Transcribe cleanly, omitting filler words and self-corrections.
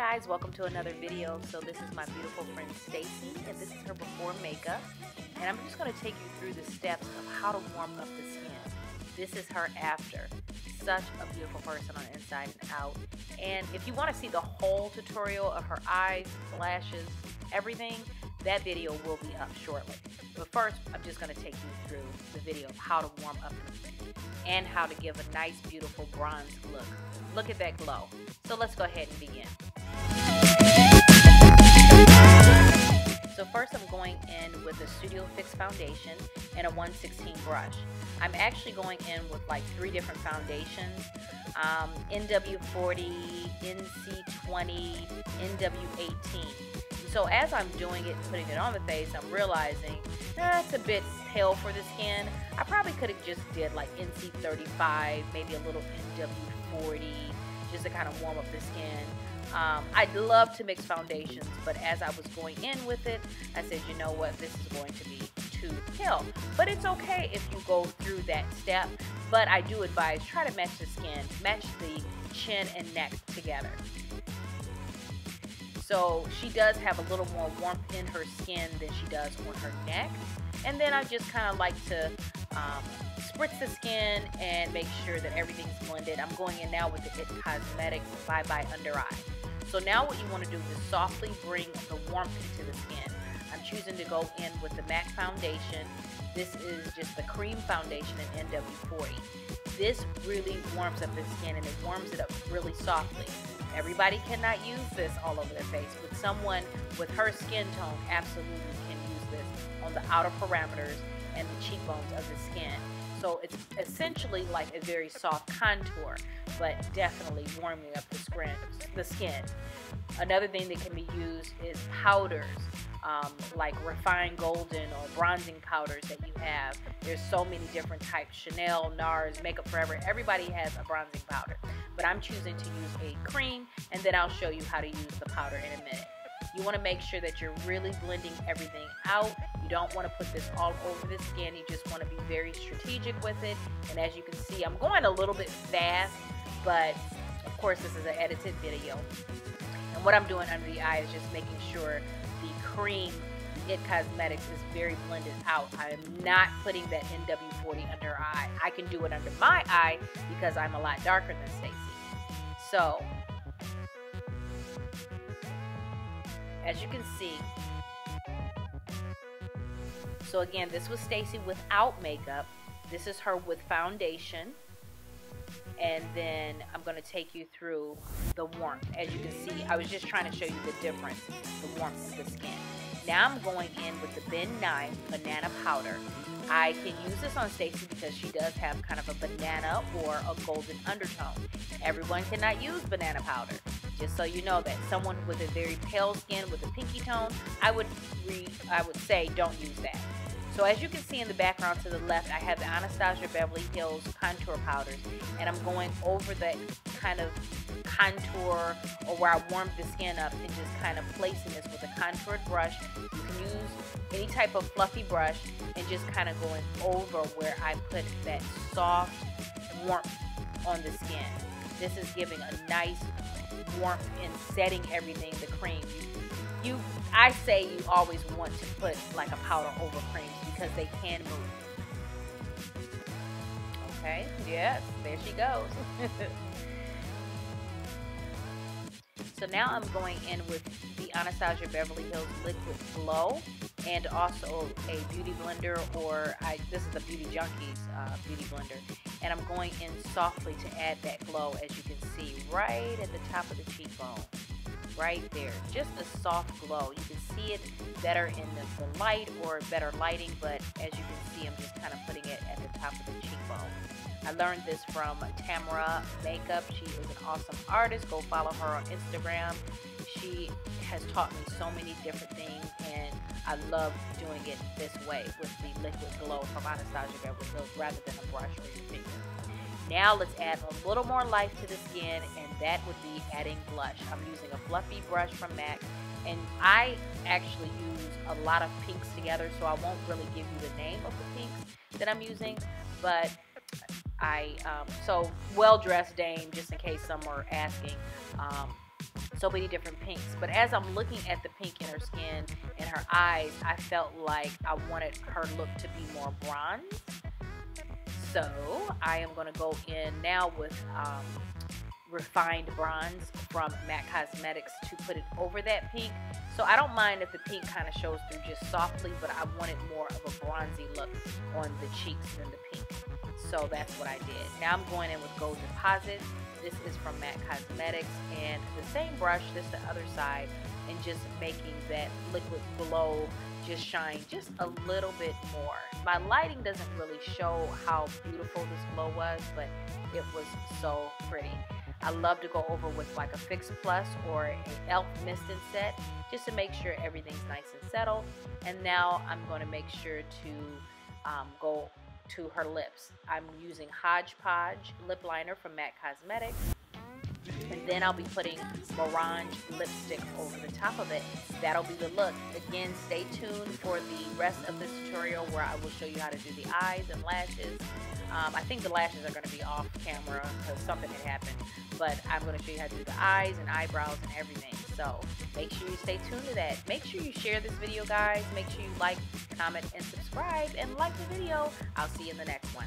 guys, welcome to another video. So this is my beautiful friend Stacy, and this is her before makeup. And I'm just going to take you through the steps of how to warm up the skin. This is her after. Such a beautiful person on the inside and out. And if you want to see the whole tutorial of her eyes, lashes, everything, that video will be up shortly. But first, I'm just going to take you through the video of how to warm up and how to give a nice, beautiful bronze look. Look at that glow. So let's go ahead and begin. So first I'm going in with a Studio Fix foundation and a 1/16 brush. I'm actually going in with like 3 different foundations. NW40, NC20, NW18. So as I'm doing it and putting it on the face, I'm realizing it's a bit pale for the skin. I probably could have just did like NC35, maybe a little NW40, just to kind of warm up the skin. I'd love to mix foundations, but as I was going in with it, I said, you know what, this is going to be too pale. But it's okay if you go through that step, but I do advise try to match the skin, match the chin and neck together. So she does have a little more warmth in her skin than she does on her neck. And then I just kind of like to spritz the skin and make sure that everything's blended. I'm going in now with the IT Cosmetics Bye Bye Under Eye. So now what you want to do is softly bring the warmth into the skin. I'm choosing to go in with the MAC foundation. This is just the cream foundation in NW40. This really warms up the skin and it warms it up really softly. Everybody cannot use this all over their face, but someone with her skin tone absolutely can use this on the outer parameters and the cheekbones of the skin. So it's essentially like a very soft contour, but definitely warming up the skin. Another thing that can be used is powders, like refined golden or bronzing powders that you have. There's so many different types, Chanel, NARS, Makeup Forever, everybody has a bronzing powder. But I'm choosing to use a cream, and then I'll show you how to use the powder in a minute. You want to make sure that you're really blending everything out. You don't want to put this all over the skin. You just want to be very strategic with it. And as you can see, I'm going a little bit fast, but of course this is an edited video. And what I'm doing under the eye is just making sure the cream, the IT Cosmetics, is very blended out. I am not putting that NW40 under her eye. I can do it under my eye because I'm a lot darker than Stacy. So as you can see, so again, this was Stacy without makeup. This is her with foundation. And then I'm going to take you through the warmth. As you can see, I was just trying to show you the difference, the warmth of the skin. Now I'm going in with the Ben 9 Banana Powder. I can use this on Stacy because she does have kind of a banana or a golden undertone. Everyone cannot use banana powder. Just so you know that someone with a very pale skin with a pinky tone, I would say don't use that. So as you can see in the background to the left, I have the Anastasia Beverly Hills contour powders, and I'm going over that kind of contour or where I warmed the skin up and just kind of placing this with a contoured brush. You can use any type of fluffy brush and just kind of going over where I put that soft warmth on the skin. This is giving a nice warmth and setting everything, the cream. I say you always want to put like a powder over creams because they can move. Okay, yes, there she goes. So now I'm going in with the Anastasia Beverly Hills Liquid Glow and also a beauty blender, or this is the Beauty Junkies beauty blender. And I'm going in softly to add that glow, as you can see, right at the top of the cheekbone. Right there, just a soft glow. You can see it better in the light or better lighting, but as you can see, I'm just kind of putting it at the top of the cheekbone. I learned this from Tamara Makeup. She is an awesome artist. Go follow her on Instagram. She has taught me so many different things, and I love doing it this way with the liquid glow from Anastasia Beverly Hills rather than a brush or your finger. Now let's add a little more life to the skin, and that would be adding blush. I'm using a fluffy brush from MAC, and I actually use a lot of pinks together, so I won't really give you the name of the pinks that I'm using, but so Well Dressed Dame, just in case some are asking. so many different pinks. But as I'm looking at the pink in her skin and her eyes, I felt like I wanted her look to be more bronze. So I am going to go in now with refined bronze from MAC Cosmetics to put it over that pink. So I don't mind if the pink kind of shows through just softly, but I wanted more of a bronzy look on the cheeks than the pink. So that's what I did. Now I'm going in with Gold Deposit. This is from MAC Cosmetics, and the same brush, this the other side, and just making that liquid glow just shine just a little bit more. My lighting doesn't really show how beautiful this glow was, but it was so pretty. I love to go over with like a Fix Plus or an e.l.f. misting set just to make sure everything's nice and settled. And now I'm going to make sure to go to her lips. I'm using Hodgepodge lip liner from MAC Cosmetics. And then I'll be putting Morange lipstick over the top of it. That'll be the look. Again, stay tuned for the rest of this tutorial where I will show you how to do the eyes and lashes. I think the lashes are going to be off camera because something had happened. But I'm going to show you how to do the eyes and eyebrows and everything. So make sure you stay tuned to that. Make sure you share this video, guys. Make sure you like, comment, and subscribe. And like the video. I'll see you in the next one.